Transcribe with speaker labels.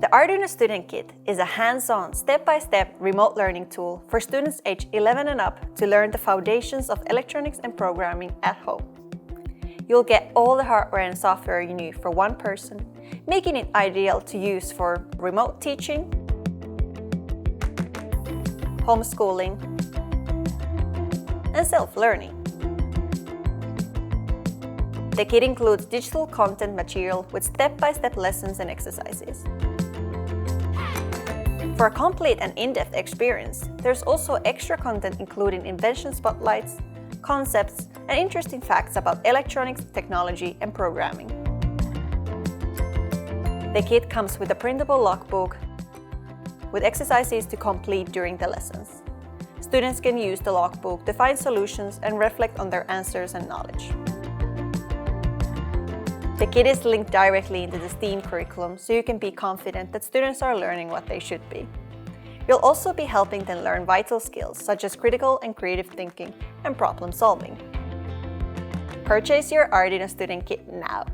Speaker 1: The Arduino Student Kit is a hands-on, step-by-step remote learning tool for students aged 11 and up to learn the foundations of electronics and programming at home. You'll get all the hardware and software you need for one person, making it ideal to use for remote teaching, homeschooling, and self-learning. The kit includes digital content material with step-by-step lessons and exercises. For a complete and in-depth experience, there's also extra content including invention spotlights, concepts, and interesting facts about electronics, technology, and programming. The kit comes with a printable logbook with exercises to complete during the lessons. Students can use the logbook to find solutions and reflect on their answers and knowledge. The kit is linked directly into the STEAM curriculum, so you can be confident that students are learning what they should be. You'll also be helping them learn vital skills such as critical and creative thinking and problem solving. Purchase your Arduino Student Kit now!